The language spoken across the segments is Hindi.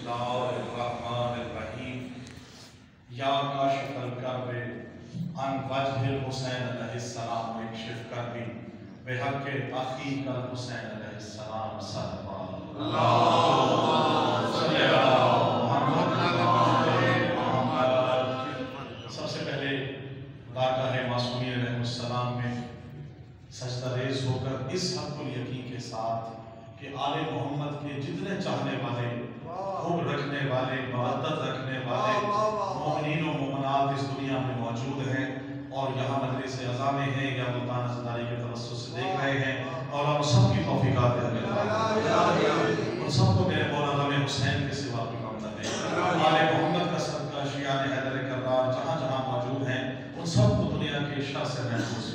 बिस्मिल्लाहिर्रहमानिर्रहीम। या काशिफल कर्ब अन वजहिल हुसैन अलैहिस्सलाम इक्शिफ कर्बी बिहक़्क़ि अख़ीकल हुसैन अलैहिस्सलाम सल्लल्लाहु अलैहि वसल्लम। सबसे पहले बारगाह मासूमियत अलैहिस्सलाम में सजदारेज़ होकर इस हक़्क़ुल यकीन के साथ कि आले मोहम्मद के जितने चाहने वाले, खूब रखने वाले, मवद्दत रखने वाले मोमिनीन व मोमिनात इस दुनिया में मौजूद हैं और यहाँ मजलिस अज़ा में हैं या मुल्तान ज़दारी के तवस्सुत से देख रहे हैं। और हम सब की तौफ़ीक़ात और सबको मेरे मौला गम हुसैन के सिवा कोई काम न दे। आले मोहम्मद का सदका शियान हैदर कर्रार जहाँ जहाँ मौजूद हैं उन सबको दुनिया के शर से महफूज़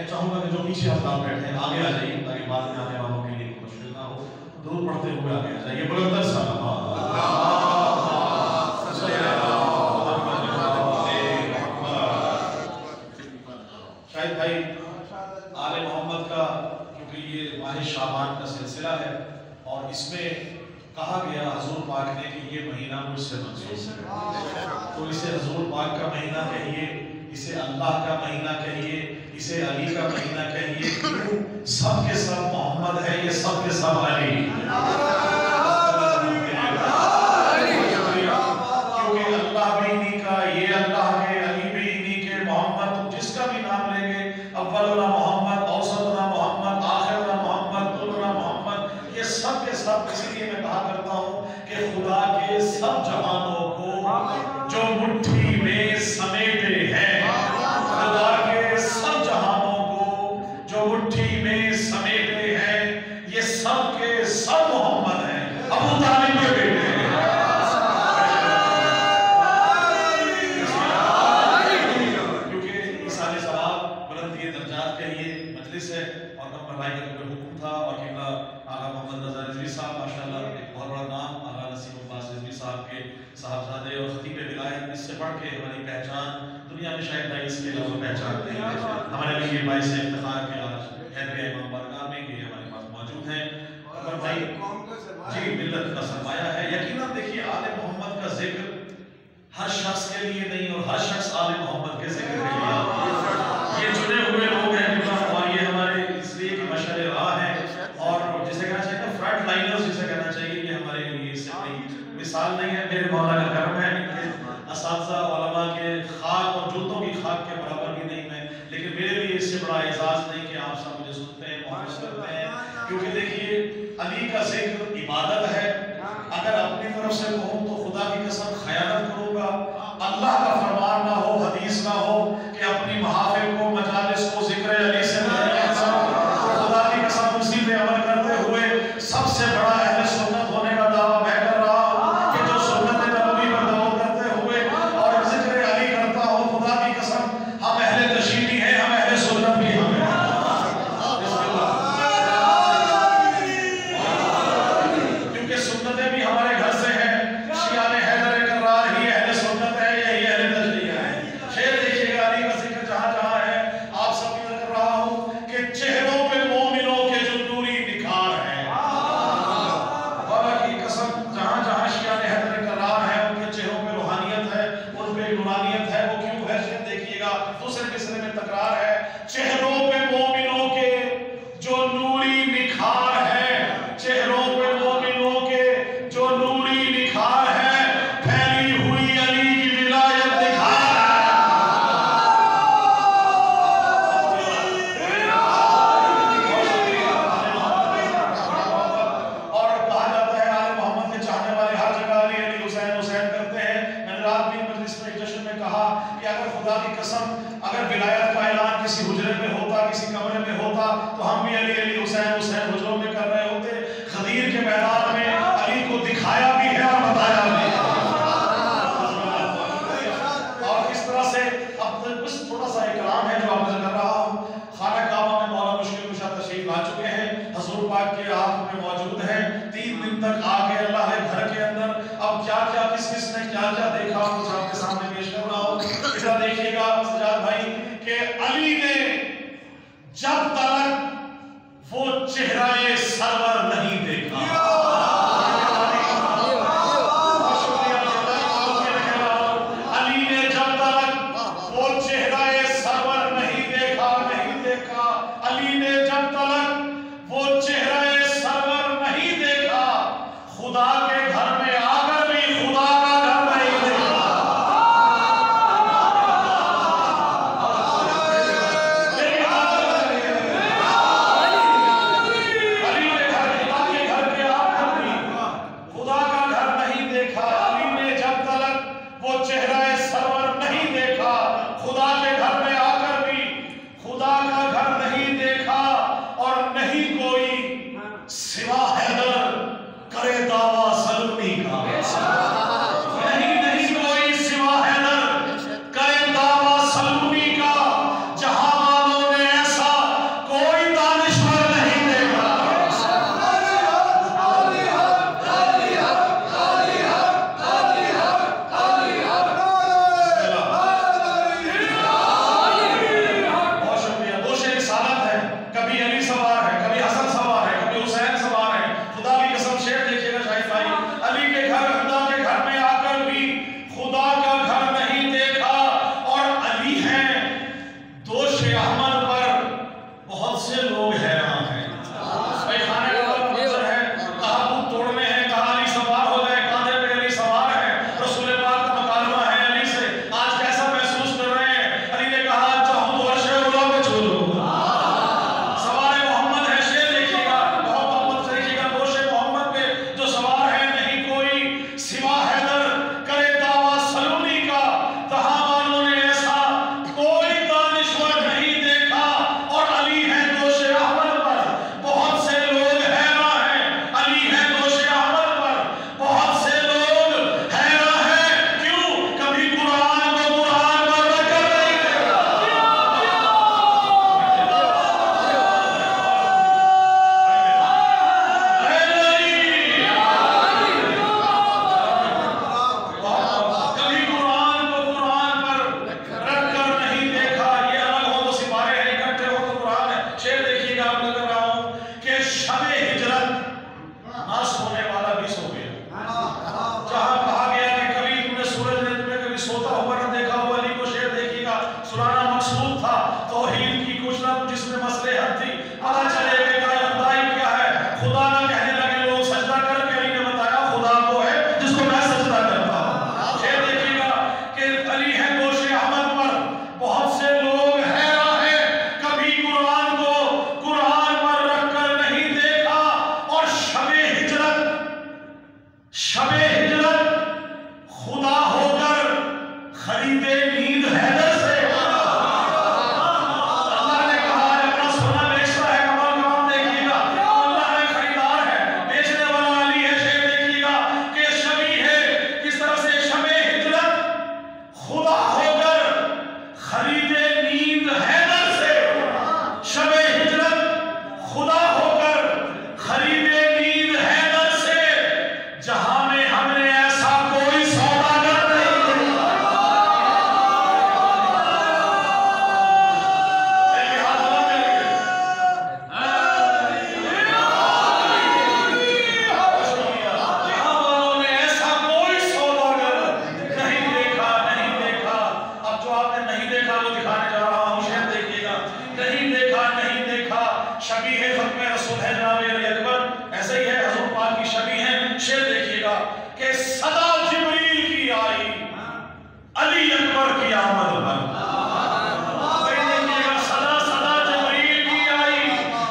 चाहूंगा कि जो पीछे अफराद बैठे हैं आगे आ जाइए ताकि बाद में आने वालों के लिए मुश्किल ना हो। दुरूद पढ़ते हुए आगे आ जाइए। बुलंद शाहिद भाई आले मोहम्मद का, क्योंकि ये माह शाबान का सिलसिला है और इसमें कहा गया हुजूर पाक ने कि ये महीना मुझसे मंसूब है, तो इसे हुजूर पाक का महीना कहिए, इसे अल्लाह का महीना कहिए, इसे अली का महीना कहिए। सब के सब मोहम्मद है, ये सब के सब अली। क्योंकि अल्लाह भी इन्हीं का, ये अल्लाह के, अली भी इन्हीं के, मोहम्मद जिसका भी नाम लेंगे, अव्वलुना मोहम्मद, औसतुना मोहम्मद, आखिरुना मोहम्मद, कुल्लुना मोहम्मद, ये सब के सब। इसलिए मैं कहा करता हूँ कि खुदा के सब जहानों को जो मुट्ठी में समेटे हैं, खुदा के सब जहानों को जो मुट्ठी में समेटे हैं, ये सब के सब मोहम्मद हैं, अबू तालिब के बेटे हैं। क्योंकि इसाले सवाब बुलंदी दर्जात के लिए मजलिस है और नंबर भाई का जो हुक्म था और किबला आगा मोहम्मद रज़ा रिज़वी साहब माशाल्लाह एक बहुत बड़ा नाम, आगा नसीम अब्बास रिज़वी साहब के साहबजादे और खतीब विलायत, इससे बढ़ के हमारी पहचान दुनिया में शायद भाई इसके अलावा पहचान नहीं है। हमारे लिए ये बाइस इफ्तिखार के आज हैदर इमाम बारगाह में ये हमारे पास मौजूद हैं और भाई जी मिल्लत का सरमाया है। यकीनन देखिए आले मोहम्मद का जिक्र हर शख्स के लिए नहीं और हर शख्स आले मोहम्मद के जिक्र के लिए, ये चुने हुए लोग हैं और ये हमारे इसलिए कि मशअल राह है और जिसे कहना चाहिए फ्रंट लाइनर्स जिसे कहना चाहिए, ये हमारे लिए इससे कोई मिसाल नहीं है। मेरे मौला का करम है, असातिज़ा उलमा के खाक और जूतों की खाक के बराबर भी नहीं मैं, लेकिन मेरे लिए इससे बड़ा एजाज़ नहीं कि आप सब मुझे सुनते हैं, मोहब्बत करते हैं। क्योंकि देखिए अली का जिक्र इबादत है। अगर अपनी तरफ से कहूँ तो खुदा की कसम खयानत करूँगा, अल्लाह का फरमान ना हो, हदीस ना हो कि अपनी महाफिल को, मजालिस को जिक्र अली से खुदा की कसम उसी पे अमल करते हुए सबसे बड़ा अहले सुन्नत होने का दावा मैं कर रहा हूँ कि जो सुन्नत नबवी पर दावा करते हुए और जिक्र अली करता हो, खुदा की कसम हम अहले तशय्युई हैं, हम अहले सुन्नत भी हैं। क्योंकि सुन्नतें भी हमारे घर से हैं। शियान हैदर कर्रार ही अहले सुन्नत है, यही अहले तशय्युई है। शेर देखिएगा अली का जिक्र जहाँ जहाँ है, आप सब कर रहा हूँ कि चेहरों पे मोमिनों के जो नूरी निखार है, अल्लाह की कसम जहाँ जहाँ शियान हैदर कर्रार है उनके चेहरों पे रूहानियत है, उन पे नूरानियत है। वो क्यों है शेर देखिएगा, दूसरे मिसरे में तकरार है, चेहरों पे मोमिनों के जो नूरी निखार है, चेहरों पे मोमिनों के जो नूरी निखार है, फैली हुई अली की विलायत दिखा है। और कहा जाता है आले मोहम्मद के चाहने वाले हर जगह अली अली हुसैन हुसैन करते हैं। मैंने रात भी मजलिस में एक जश्न में कहा कि अगर खुदा की कसम अगर विलायत का ऐलान किसी हुजरे में होता, किसी कमरे में होता, तो हम भी अली अली हुसैन हुसैन हुजरों में कर रहे होते। खदीर के मैदान में अली को दिखाया भी है और बताया भी है। और इस तरह से अब कुछ थोड़ा सा एक कलाम है जो आपसे कर रहा हूँ। खाना काबा में मौला मुश्किल कुशा तशरीफ ला चुके दिन तक आके अल्लाह के घर के अंदर अब क्या क्या किस किस ने क्या क्या देखा कुछ आपके सामने पेश कर रहा हूं। इधर देखिएगा सजाद भाई कि अली ने जब तक वो चेहरा सरवर नहीं देखा, अली ने जब तक वो चेहरा सरवर नहीं देखा, अली ने जब तक वो चेहरा सरवर नहीं देखा, खुदा के घर में आकर भी खुदा का घर नहीं देखा। अली ने खुदा के घर में आकर भी खुदा का घर नहीं देखा। अली ने जब तक वो चेहरा सरवर नहीं देखा, खुदा के घर में आकर भी खुदा का घर नहीं देखा। और नहीं कोई सिवा हैदर करे दावा सलूनी का, नहीं कोई सिवा हैदर करे दावा सलूनी का। जहां वालों ने ऐसा कोई दानिश्वर नहीं देखा। बहुत शुक्रिया। दो शेर रिसालत है, कभी अली सवार है, कभी हसन सवार है, कभी हुसैन सवार है। खुदा की कसम शेर देखिएगा शाहिद भाई, अली के घर खुदा के घर में आकर भी खुदा का घर नहीं देखा। और अली हैं दोष अहमद पर बहुत से लोग हैरान हैं। भाई खाने का मंजर है, कहा मुंह तोड़ने हैं, कहा अली सवार हो गए, कांधे पे अली सवार है, रसूल पाक का मुकालमा है अली से। आज कैसा महसूस कर रहे हैं? अली ने कहा चाहूं तो अर्श उला पे छू लूंगा। सवार मोहम्मद है, शेर देखिएगा, बहुत मोहम्मद से देखिएगा, दोष मोहम्मद पे जो सवार है। नहीं कोई सिवा हैदर करे दावा सलूनी का, तहां वालों ने ऐसा कोई दानिश्वर नहीं देखा। और अली है दोष अहमद पर बहुत से लोग हैरान हैं, अली है दोष अहमद पर बहुत से लोग हैरान हैं। क्यों? कभी कुरान को कुरान पर रखकर नहीं देखा। कभी कुरान को कुरान पर रखकर नहीं देखा। ये अलग हो तो सिपारे हैं, इकट्ठे हो तो कुरान है। शेर देखिएगा, आप लग रहा हूं कि शबे हिजरत ना सोने वाला भी सो गया। जहां कहा गया कि कभी तुमने सूरज ने तुम्हें कभी सोता हुआ न देखा हो, अली को शेर देखिएगा सुनाना मकसूद था। तौहीद की कुछ ना कुछ इसमें मसले हद थी, पता चले कि खुदाई क्या है। खुदा ना कहने लगे लोग सजदा करके, अली ने बताया खुदा वो है जिसको मैं सजदा करता हूं। शेर देखिएगा कि अली है दोष अहमद पर बहुत से लोग हैरान हैं, कभी कुरान को कुरान पर रखकर नहीं देखा। और शबे हिजरत खुदा होकर खरीदे नींद हैदर से। अल्लाह ने कहा है अपना सोना बेचता है, कमाल कमाल देखिएगा, अल्लाह ने खरीदार है, बेचने वाला अली है। शेर देखिएगा कि शबी है किस तरह से शबे हिजरत खुदा होकर खरीदे नींद हैदर से। शबे हिजरत खुदा होकर खरीदे नींद हैदर से, जहां में हमने ऐसा कोई सौदागर नहीं देखा। जहां वालों ने ऐसा कोई सौदागर नहीं देखा। अब जो आपने नहीं देखा वो दिखाने जा रहा हूं। शेर देखिएगा, नहीं देखा शबी है खत्म रसूल है जनाब अली अकबर, ऐसे ही है हजूर पाक की शबी है। शेर देखिएगा कि सदा जिब्रील की आई अली अकबर की आमद पर। देखिएगा सदा जिब्रील की आई,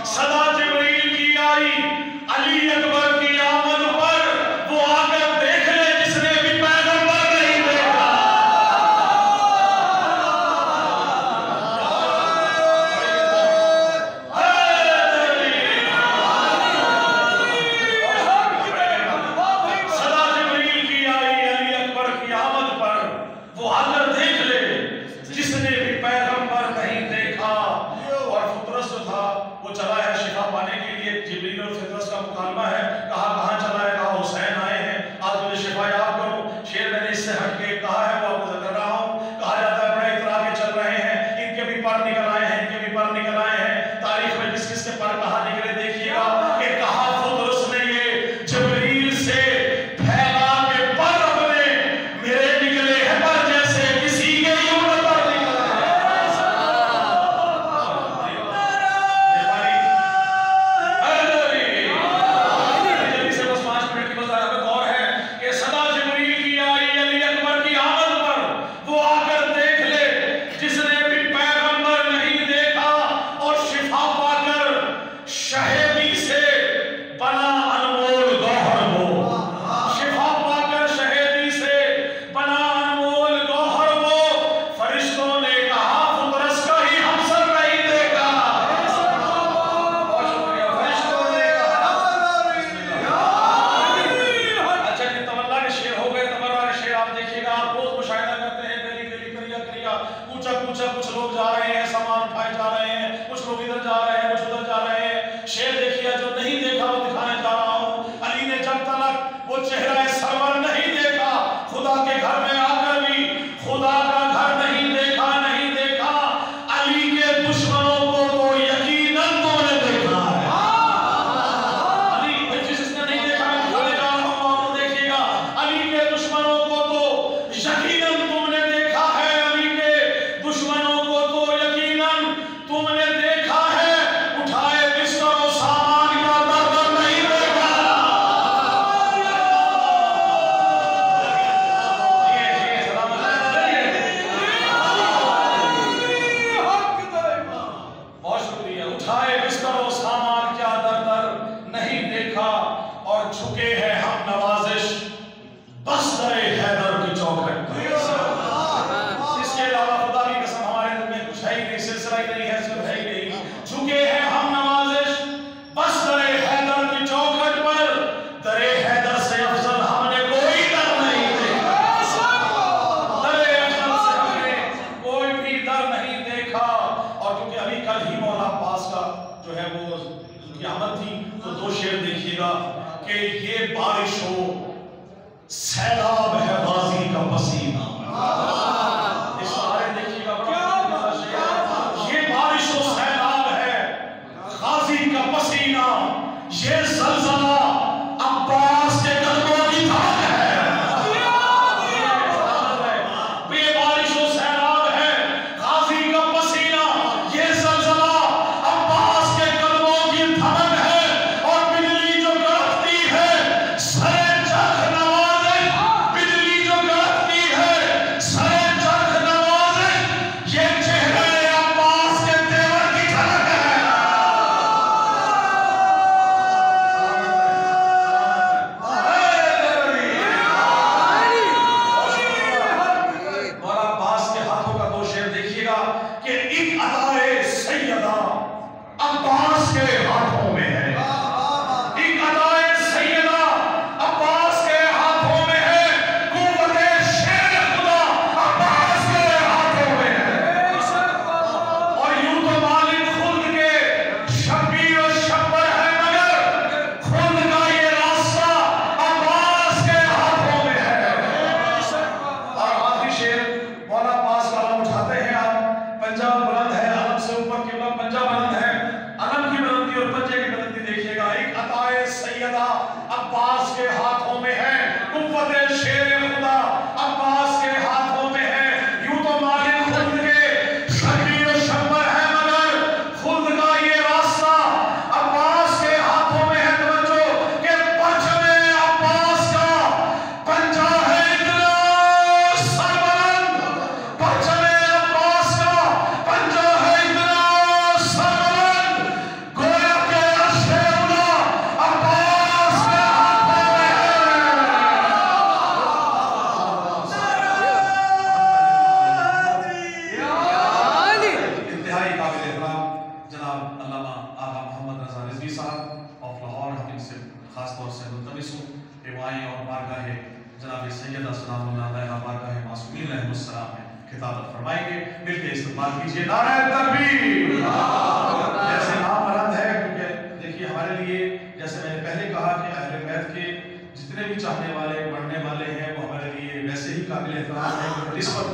सदा जिब्रील की आई अली अकबर की आमद पर। वो आकर देख ले जिसने भी पैगंबर नहीं देखा। वो चला है शिफा पाने के लिए, जिब्रील और फितरत का मुकालमा है, कहाँ चला है हुसैन आए हैं, आज मुझे शिफा याब करो। शेर मैंने इससे हट के कहा है, वो आपको कर रहा हूँ। कहा जाता है बड़े इतरा के चल रहे हैं, इनके भी पर निकल आए हैं, इनके भी पर निकल आए हैं। तारीख में किस किस के पर कहा निकले देखिएगा कि कहा खुद ने ये जिब्रील से फैला के पर अपने मेरे निकले हैं पर जैसे किसी के यूं पर निकला है। जल्दी से बस 5 मिनट की बस गौर है कि सदा जिब्रील की आई अली अकबर की आमद पर वो आकर देख ले जिसने भी पैगंबर नहीं देखा और शिफा पाकर शहीदी से बना अनमोल गौहर वो, शिफा पाकर शहीदी से बना अनमोल गौहर वो। फरिश्तों ने कहा फुतरस का ही हमसर नहीं देखा। फरिश्तों ने कहा। अच्छा जी, तमन्ना के शेर हो गए। तमन्ना के शेर आप देखिएगा, आप रोज मुशाहिदा करते हैं, गली गली करिया करिया कूचा कूचा कुछ लोग जा रहे हैं, सामान उठाए जा रहे हैं, कुछ लोग इधर जा रहे हैं, कुछ उधर जा रहे हैं। शेर देखिए, जो नहीं देखा वो दिखाने जा रहा हूँ। अली ने जब तक वो चेहरा सरवर नहीं देखा, खुदा के घर में आकर भी खुदा का घर नहीं देखा, नहीं देखा। अली के दुश्मनों को तो यकीनन तुमने देखा है। अली जिसने नहीं देखा मैं दिखाने जा रहा हूँ, आप देखिएगा। अली के दुश्मनों को तो यकीनन तुमने देखा है, अली के दुश्मनों को तो यकीनन तुमने देखा है। उठाए बिस्तर और सामान का दर्द नहीं देखा। बहुत शुक्रिया। उठाए बिस्तर और सामान क्या दर्द नहीं देखा और झुके हैं हम नवाजिश बस दरे हैदर की चौखट पर। इसके अलावा खुदा की कसम हमारे दिल में कुछ है ही नहीं, सिलसिला ही नहीं है, सिर्फ है ही नहीं। झुके हैं हम नवाजिश बस दरे हैदर की चौखट पर। दरे हैदर से अफजल हमने कोई दर नहीं देखा। दरे अफजल से हमने कोई भी दर नहीं देखा। और क्योंकि अभी कल ही मौला अब्बास का जो है वो उनकी आमद थी, तो 2 शेर देखिएगा कि ये बारिश हो सैलाब है गाजी का पसीना। इस सारे देखिएगा, ये बारिश हो सैलाब है गाजी का पसीना। ये ज़लज़ला अब्बास के कदमों की धड़क है। ये बारिश हो सैलाब है गाजी का पसीना। ये ज़लज़ला अब्बास के कदमों की धड़क है। और बिजली जो कड़कती है सरे चरख नवाज़े, बिजली जो कड़कती है सरे चरख नवाज़े। ये चेहरे अब्बास के तेवर की झलक है। मौला अब्बास के हाथों का 2 शेर देखिएगा कि एक अदाए सैयदा अब्बास के हाथों में है। एक अदाए सैयदा अब्बास के हाथों में है। कुव्वते शेर खुदा अब्बास के हाथों में है। और यूं तो मालिक खुल्द के शब्बीर और शब्बर है, मगर खुल्द का ये रास्ता अब्बास के हाथों में है। और आखिरी शेर मौला अब्बास का अलम उठाते हैं आप। पंजाब बुलंद है, अलम से ऊपर के बाद पंजाब बुलंद है। अलम की बुलंदी और पंजे की बुलंदी देखिएगा। एक अताए सैयदा अब्बास के हाथों में है। कुव्वते शेर खुदा अब्बास के हाथों में है। यूं तो मालिक खुल्द के शब्बीर और शब्बर है, मगर खुल्द का ये रास्ता अब्बास के हाथों में है। तवज्जो के परचमे अब्बास का पंजा है इतना सरबलंद। परचमे अब्बास का पंजा है इतना सरबलंद। गोया के अर्शे उला अब्बास के हाथों में है। इंतहाई काबिल एहतराम जनाब अल्लामा आगा मोहम्मद रज़ा रिज़वी साहब ऑफ लाहौर, हम इनसे खास तौर से मुल्तमिस हूँ कि वो आएँ और बारगाह जनाब सैयदा सलामुल्लाह अलैहा बारगाह मासूमीन अलैहिस्सलाम में खिताबत फरमाएंगे। मिलके इस्तेमाल कीजिए नारे तकबीर। जैसे नाम बुलंद है, क्योंकि देखिए हमारे लिए, जैसे मैंने पहले कहा कि अहले बैत के जितने जितने भी चाहने वाले पढ़ने वाले हैं वो हमारे लिए वैसे ही काबिल एहतराम है, इस पर